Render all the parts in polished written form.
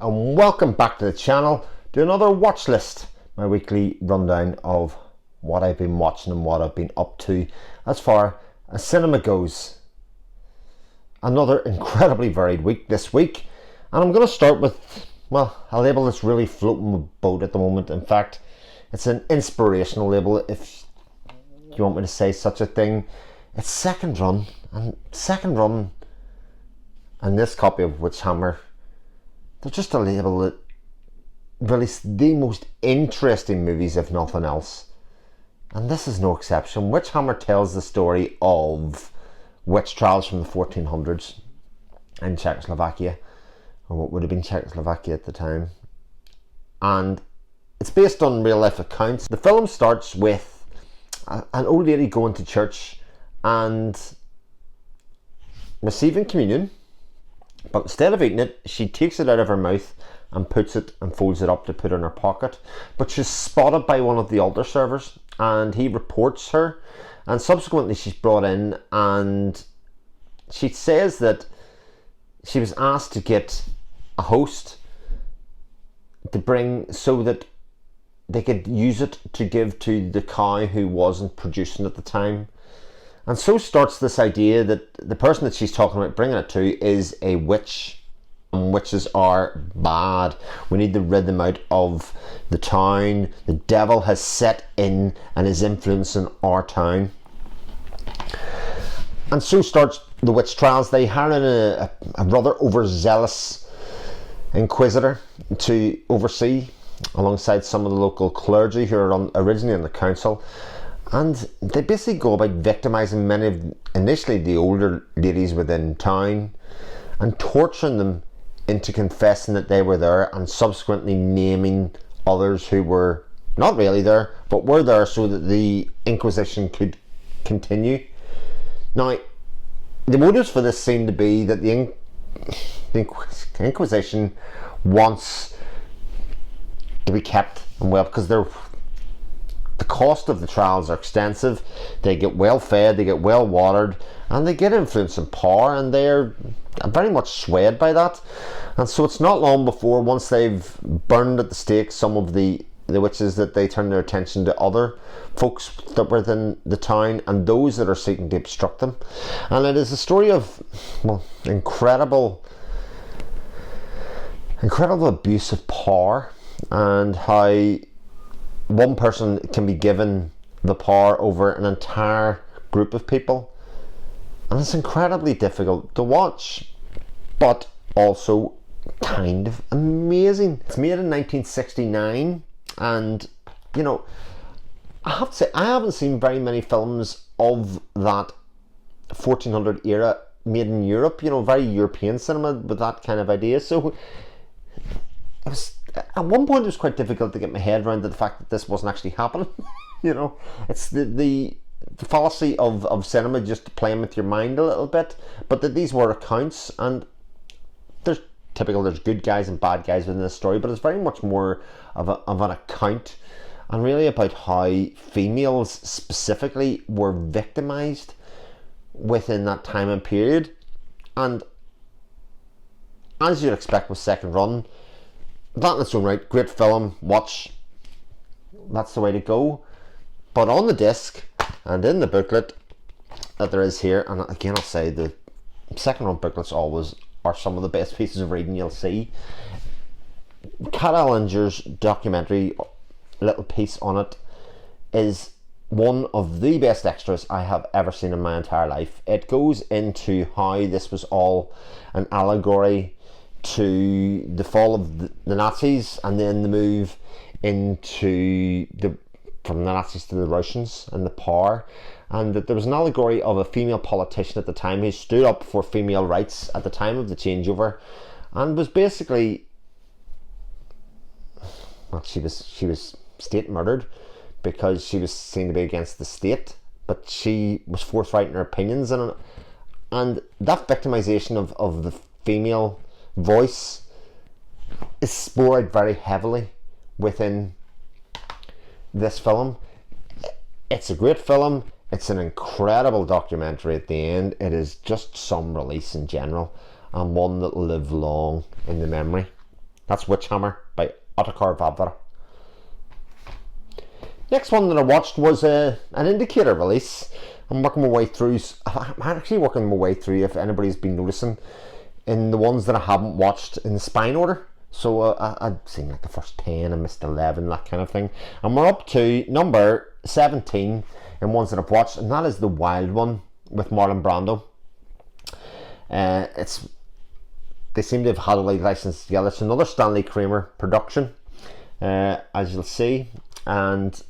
and welcome back to the channel to another watch list, my weekly rundown of what I've been watching and what I've been up to as far as cinema goes. Another incredibly varied week this week, and I'm going to start with, well, a label that's really floating the boat at the moment. In fact, it's an inspirational label, if you want me to say such a thing. It's Second Run, and this copy of Witchhammer, they're just a label that released the most interesting movies, if nothing else. And this is no exception. Witchhammer tells the story of witch trials from the 1400s in Czechoslovakia, or what would have been Czechoslovakia at the time. And it's based on real life accounts. The film starts with an old lady going to church and receiving communion. But instead of eating it, she takes it out of her mouth and puts it and folds it up to put in her pocket. But she's spotted by one of the altar servers, and he reports her, and subsequently she's brought in, and she says that she was asked to get a host to bring so that they could use it to give to the cow who wasn't producing at the time. And so starts this idea that the person that she's talking about bringing it to is a witch. And witches are bad. We need to rid them out of the town. The devil has set in and is influencing our town. And so starts the witch trials. They hire in a rather overzealous inquisitor to oversee, alongside some of the local clergy who are originally in the council. And they basically go about victimising many of, initially, the older ladies within town, and torturing them into confessing that they were there, and subsequently naming others who were not really there, but were there so that the Inquisition could continue. Now, the motives for this seem to be that the Inquisition wants to be kept well, because the cost of the trials are extensive. They get well fed, they get well watered, and they get influence and power, and they're very much swayed by that. And so it's not long before, once they've burned at the stake some of the witches, that they turn their attention to other folks that were within the town and those that are seeking to obstruct them. And it is a story of, well, incredible abuse of power, and how one person can be given the power over an entire group of people. And it's incredibly difficult to watch, but also kind of amazing. It's made in 1969, and you know, I have to say, I haven't seen very many films of that 1400 era made in Europe, you know, very European cinema with that kind of idea. So it was, at one point it was quite difficult to get my head around the fact that this wasn't actually happening. You know, it's the fallacy of cinema, just playing with your mind a little bit, but that these were accounts, and there's good guys and bad guys within this story, but it's very much more of an account, and really about how females specifically were victimized within that time and period. And as you'd expect with Second Run, that in its own right, great film, watch, that's the way to go. But on the disc and in the booklet that there is here, and again I'll say the Second Run booklets always are some of the best pieces of reading you'll see. Kat Allinger's documentary little piece on it is one of the best extras I have ever seen in my entire life. It goes into how this was all an allegory to the fall of the Nazis, and then the move into from the Nazis to the Russians and the power, and that there was an allegory of a female politician at the time who stood up for female rights at the time of the changeover, and was basically, well, she was state murdered because she was seen to be against the state, but she was forthright in her opinions, and that victimization of the female voice is spoiled very heavily within this film. It's a great film. It's an incredible documentary at the end. It is just some release in general, and one that will live long in the memory. That's Witchhammer by Otakar Vavra. Next one that I watched was an Indicator release. I'm actually working my way through, if anybody's been noticing, in the ones that I haven't watched in the spine order. So I'd seen like the first 10 and missed 11, that kind of thing. And we're up to number 17 in ones that I've watched, and that is The Wild One with Marlon Brando. They seem to have had a license together. It's another Stanley Kramer production, as you'll see. And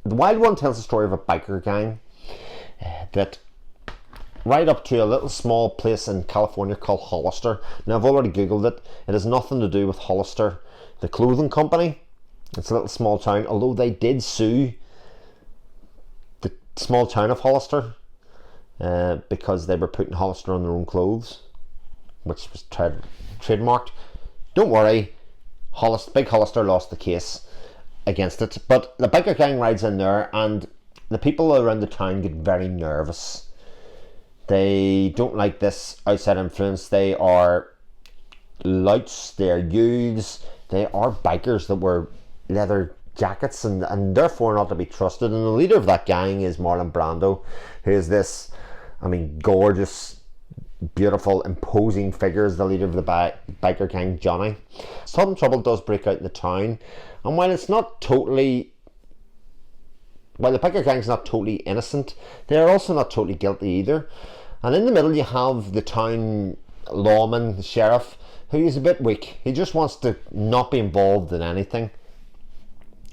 The Wild One tells the story of a biker gang that right up to a little small place in California called Hollister. Now, I've already googled it. It has nothing to do with Hollister, the clothing company. It's a little small town, although they did sue the small town of Hollister because they were putting Hollister on their own clothes, which was trademarked. Don't worry, Big Hollister lost the case against it. But the biker gang rides in there, and the people around the town get very nervous. They don't like this outside influence. They are louts, they are youths, they are bikers that wear leather jackets and therefore not to be trusted. And the leader of that gang is Marlon Brando, who is this, gorgeous, beautiful, imposing figure as the leader of the biker gang, Johnny. Some trouble does break out in the town, and while the biker gang's not totally innocent, they're also not totally guilty either. And in the middle you have the town lawman, the sheriff, who is a bit weak. He just wants to not be involved in anything.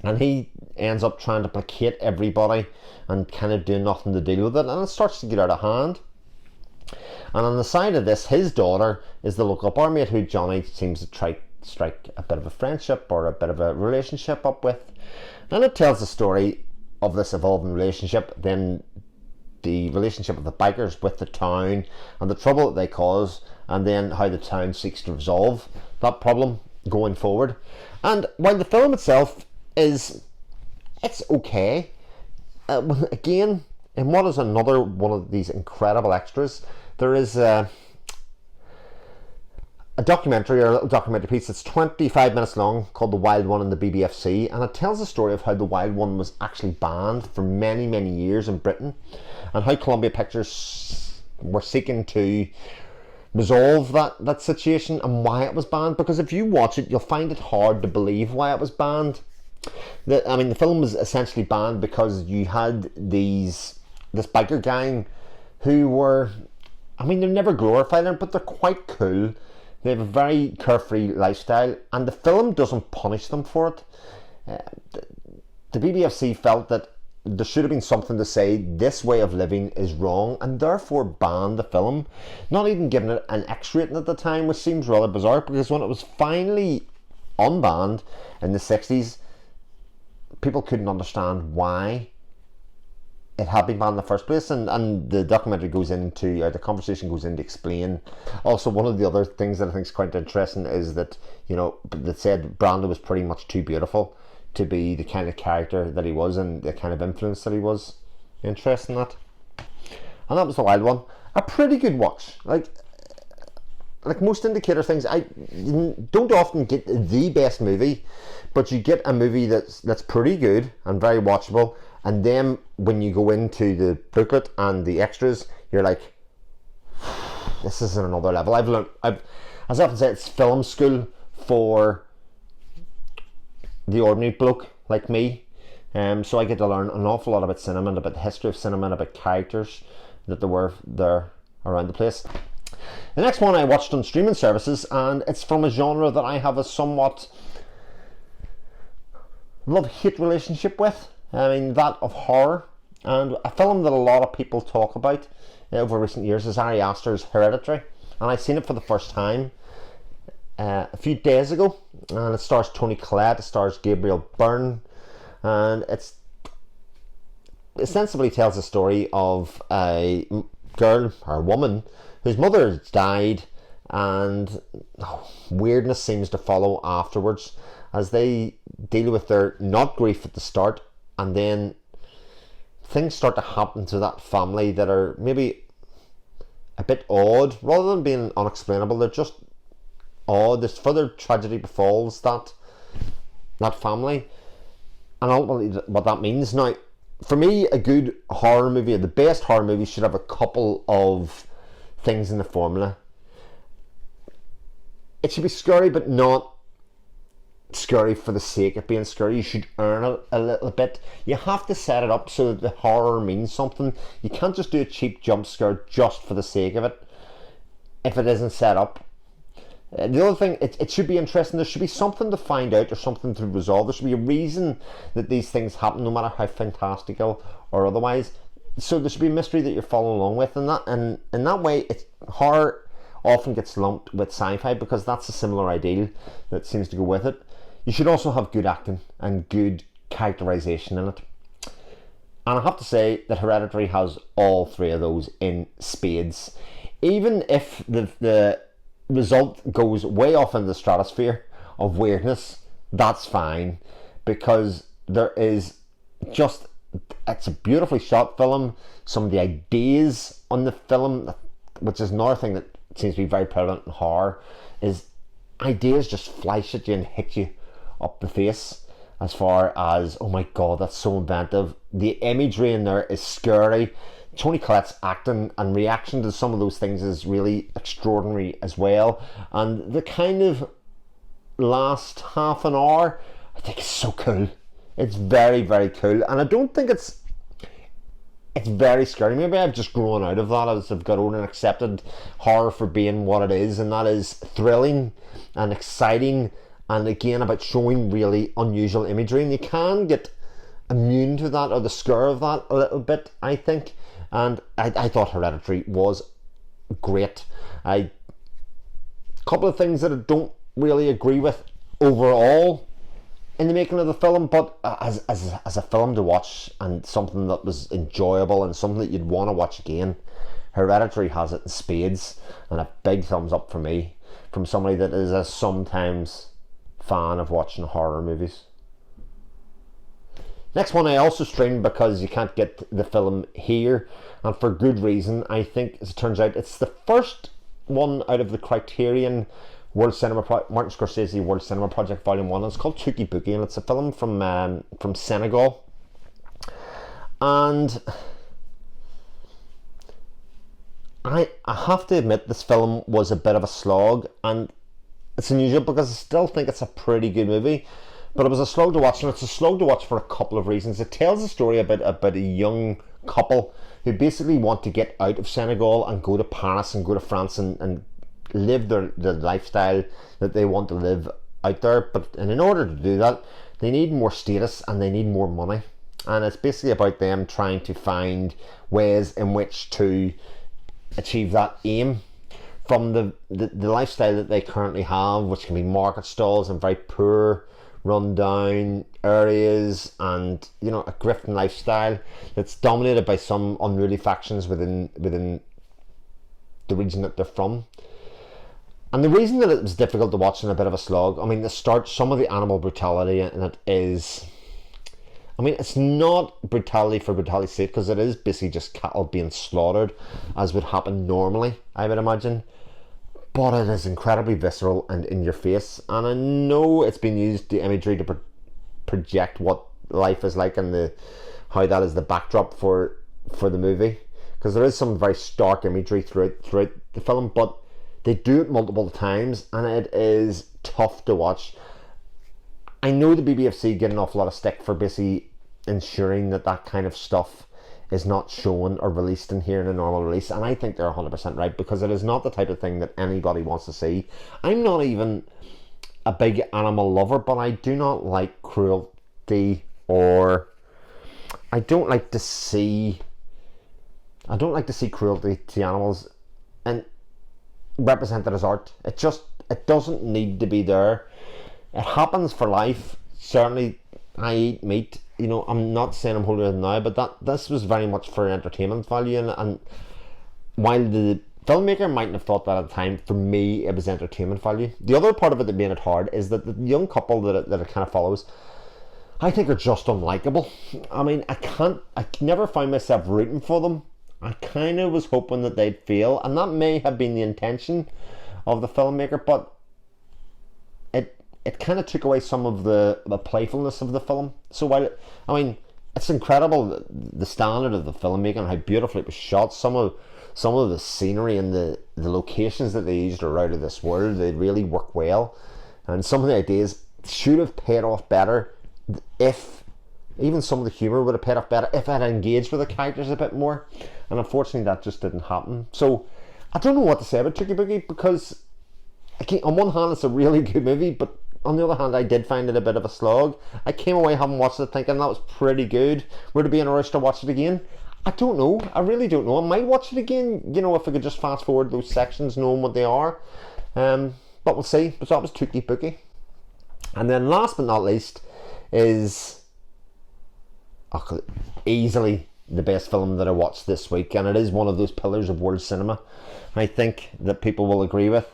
And he ends up trying to placate everybody and kind of doing nothing to deal with it. And it starts to get out of hand. And on the side of this, his daughter is the local barmaid who Johnny seems to try to strike a bit of a friendship or a bit of a relationship up with. And it tells the story of this evolving relationship, then the relationship of the bikers with the town and the trouble that they cause, and then how the town seeks to resolve that problem going forward. And while the film itself it's okay, again, in what is another one of these incredible extras, there is a documentary, or a little documentary piece that's 25 minutes long, called The Wild One in the BBFC, and it tells the story of how The Wild One was actually banned for many, many years in Britain, and how Columbia Pictures were seeking to resolve that situation and why it was banned. Because if you watch it, you'll find it hard to believe why it was banned. The film was essentially banned because you had this biker gang who were, they're never glorified, but they're quite cool. They have a very carefree lifestyle, and the film doesn't punish them for it. The BBFC felt that there should have been something to say this way of living is wrong, and therefore banned the film, not even giving it an X rating at the time, which seems rather bizarre, because when it was finally unbanned in the 60s, people couldn't understand why it had been banned in the first place, and the documentary goes into, or the conversation goes in to explain. Also, one of the other things that I think is quite interesting is that, that said Brando was pretty much too beautiful to be the kind of character that he was and the kind of influence that he was. Interesting, that. And that was The Wild One. A pretty good watch. Like most Indicator things, I don't often get the best movie, but you get a movie that's pretty good and very watchable, and then when you go into the booklet and the extras, you're like, this is another level. As I often say, it's film school for the ordinary bloke like me, so I get to learn an awful lot about cinema and about the history of cinema and about characters that there were there around the place. The next one I watched on streaming services, and it's from a genre that I have a somewhat love-hate relationship with, that of horror, and a film that a lot of people talk about over recent years is Ari Aster's Hereditary, and I've seen it for the first time a few days ago, and it stars Toni Collette, it stars Gabriel Byrne, and it ostensibly tells the story of a girl, or a woman, whose mother died, and weirdness seems to follow afterwards as they deal with their not grief at the start, and then things start to happen to that family that are maybe a bit odd. Rather than being unexplainable, they're just this further tragedy befalls that family, and ultimately what that means. Now, for me, a good horror movie, the best horror movie, should have a couple of things in the formula. It should be scary, but not scary for the sake of being scary. You should earn it a little bit. You have to set it up so that the horror means something. You can't just do a cheap jump scare just for the sake of it if it isn't set up. The other thing, it should be interesting. There should be something to find out or something to resolve. There should be a reason that these things happen, no matter how fantastical or otherwise. So there should be a mystery that you're following along with, and in that way, horror often gets lumped with sci-fi because that's a similar ideal that seems to go with it. You should also have good acting and good characterization in it. And I have to say that Hereditary has all three of those in spades. Even if the result goes way off in the stratosphere of weirdness, that's fine, because there is just, it's a beautifully shot film. Some of the ideas on the film, which is another thing that seems to be very prevalent in horror, is ideas just flash at you and hit you up the face, as far as, oh my god, that's so inventive. The imagery in there is scary. Toni Collette's acting and reaction to some of those things is really extraordinary as well. And the kind of last half an hour, I think is so cool. It's very, very cool. And I don't think it's very scary. Maybe I've just grown out of that as I've got on and accepted horror for being what it is. And that is thrilling and exciting. And again, about showing really unusual imagery. And you can get immune to that, or the scare of that, a little bit, I think. And I thought Hereditary was great. A couple of things that I don't really agree with overall in the making of the film, but as a film to watch and something that was enjoyable and something that you'd want to watch again, Hereditary has it in spades, and a big thumbs up for me from somebody that is a sometimes fan of watching horror movies. Next one I also streamed because you can't get the film here, and for good reason. I think, as it turns out, it's the first one out of the Criterion World Cinema Martin Scorsese World Cinema Project Volume 1. It's called Tuki Boogie, and it's a film from Senegal. And I have to admit, this film was a bit of a slog, and it's unusual because I still think it's a pretty good movie. But it was a slog to watch, and it's a slog to watch for a couple of reasons. It tells a story about a young couple who basically want to get out of Senegal and go to Paris and go to France and live the lifestyle that they want to live out there. But in order to do that, they need more status and they need more money. And it's basically about them trying to find ways in which to achieve that aim from the lifestyle that they currently have, which can be market stalls and very poor, run-down areas, and a grifting lifestyle that's dominated by some unruly factions within the region that they're from. And the reason that it was difficult to watch and a bit of a slog, I mean, some of the animal brutality in it is, I mean, it's not brutality for brutality's sake, because it is basically just cattle being slaughtered as would happen normally, I would imagine. But it is incredibly visceral and in your face, and I know it's been used, the imagery, to project what life is like and how that is the backdrop for the movie, because there is some very stark imagery throughout the film, but they do it multiple times and it is tough to watch. I know the BBFC get an awful lot of stick for basically ensuring that kind of stuff is not shown or released in here in a normal release, and I think they're 100% right, because it is not the type of thing that anybody wants to see. I'm not even a big animal lover, but I do not like cruelty, or I don't like to see cruelty to animals and represented as art. It doesn't need to be there. It happens for life. Certainly I eat meat. I'm not saying I'm holding it now, but this was very much for entertainment value, and while the filmmaker mightn't have thought that at the time, for me it was entertainment value. The other part of it that made it hard is that the young couple that it kind of follows, I think, are just unlikable. I mean, I never find myself rooting for them. I kind of was hoping that they'd fail, and that may have been the intention of the filmmaker, but it kind of took away some of the playfulness of the film. So while it's incredible the standard of the filmmaking, how beautifully it was shot. Some of the scenery and the locations that they used are out of this world. They really work well, and some of the ideas should have paid off better if even some of the humour would have paid off better if I had engaged with the characters a bit more. And unfortunately, that just didn't happen. So I don't know what to say about Tricky Boogie, because on one hand it's a really good movie, but on the other hand I did find it a bit of a slog. I came away having watched it thinking that was pretty good. Would it be in a rush to watch it again? I don't know. I really don't know. I might watch it again, if I could just fast forward those sections knowing what they are. But we'll see. But that was Tricky Boogie. And then last but not least is easily the best film that I watched this week, and it is one of those pillars of world cinema I think that people will agree with,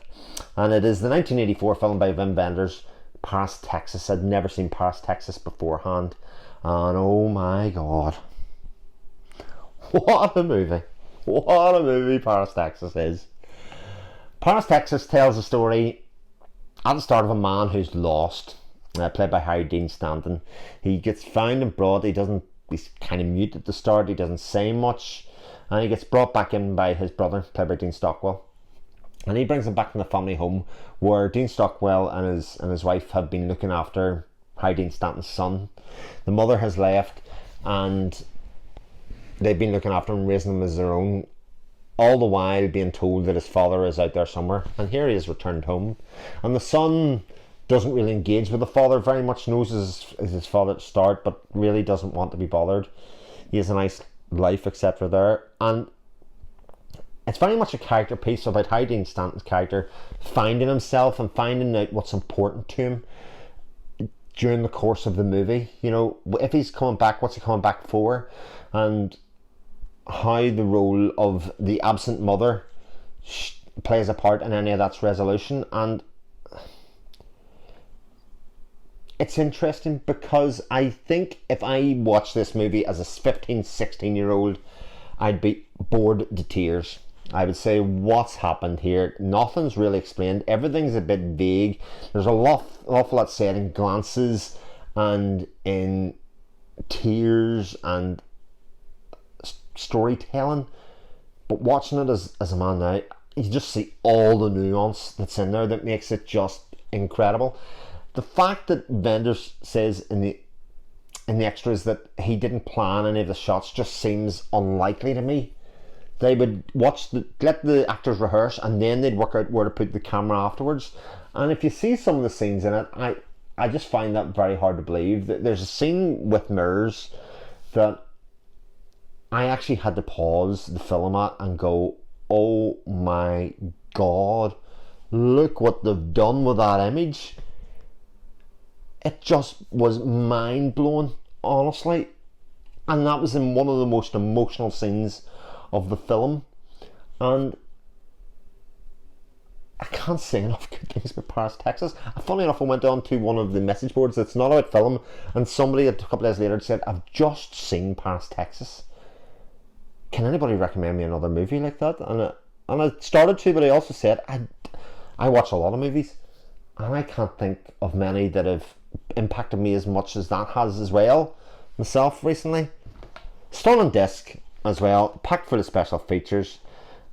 and it is the 1984 film by Wim Wenders, Paris, Texas. I'd never seen Paris, Texas beforehand, and oh my god, what a movie Paris, Texas is. Paris, Texas tells a story at the start of a man who's lost, played by Harry Dean Stanton. He gets found and brought. He's kind of mute at the start. He doesn't say much, and he gets brought back in by his brother, played by Dean Stockwell. And he brings him back to the family home, where Dean Stockwell and his wife have been looking after Harry Dean Stanton's son. The mother has left, and they've been looking after him, raising him as their own, all the while being told that his father is out there somewhere. And here he is returned home, and the son doesn't really engage with the father very much, knows his father at the start, but really doesn't want to be bothered. He has a nice life, etc. there, and it's very much a character piece about Harry Dean Stanton's character finding himself and finding out what's important to him during the course of the movie. If he's coming back, what's he coming back for, and how the role of the absent mother plays a part in any of that's resolution. And it's interesting because I think if I watched this movie as a 15, 16 year old, I'd be bored to tears. I would say, what's happened here? Nothing's really explained. Everything's a bit vague. There's an awful lot said in glances and in tears and storytelling. But watching it as a man now, you just see all the nuance that's in there that makes it just incredible. The fact that Wenders says in the extras that he didn't plan any of the shots just seems unlikely to me. They would let the actors rehearse, and then they'd work out where to put the camera afterwards. And if you see some of the scenes in it, I just find that very hard to believe. There's a scene with mirrors that I actually had to pause the film at and go, oh my god, look what they've done with that image. It just was mind-blowing, honestly. And that was in one of the most emotional scenes of the film. And I can't say enough good things about Paris, Texas. Funny enough, I went on to one of the message boards that's not about film, and somebody a couple of days later said, I've just seen Paris, Texas. Can anybody recommend me another movie like that? And I started to, but I also said, I watch a lot of movies, and I can't think of many that have impacted me as much as that has as well myself recently. Still on disc as well, packed full of special features.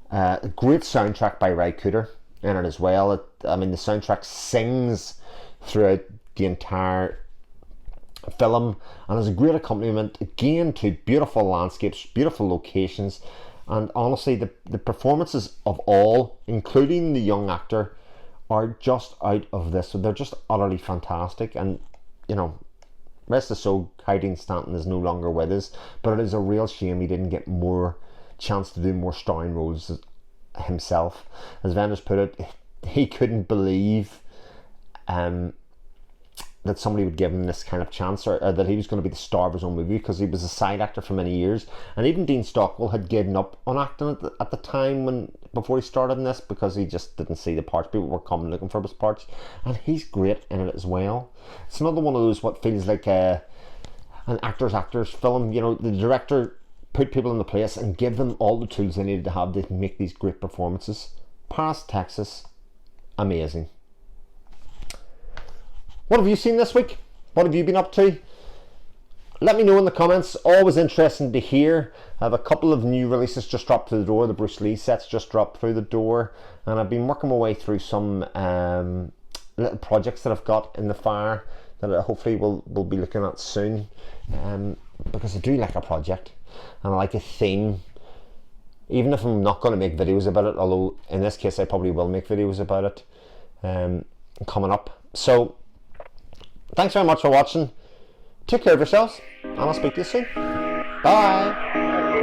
A great soundtrack by Ry Cooder in it as well. The soundtrack sings throughout the entire film, and is a great accompaniment again to beautiful landscapes, beautiful locations, and honestly the performances of all, including the young actor, are just out of this. They're just utterly fantastic. And rest of soul, Harry Dean Stanton is no longer with us, but it is a real shame he didn't get more chance to do more starring roles himself. As Wenders put it, he couldn't believe that somebody would give him this kind of chance, or that he was going to be the star of his own movie, because he was a side actor for many years. And even Dean Stockwell had given up on acting at the time before he started in this, because he just didn't see the parts. People were coming looking for his parts, and he's great in it as well. It's another one of those what feels like an actor's film. The director put people in the place and give them all the tools they needed to have to make these great performances. Paris, Texas, amazing. What have you seen this week? What have you been up to? Let me know in the comments. Always interesting to hear. I have a couple of new releases just dropped through the door. The Bruce Lee sets just dropped through the door, and I've been working my way through some little projects that I've got in the fire that I hopefully we'll be looking at soon, because I do like a project and I like a theme, even if I'm not going to make videos about it, although in this case I probably will make videos about it coming up. So thanks very much for watching. Take care of yourselves, and I'll speak to you soon. Bye.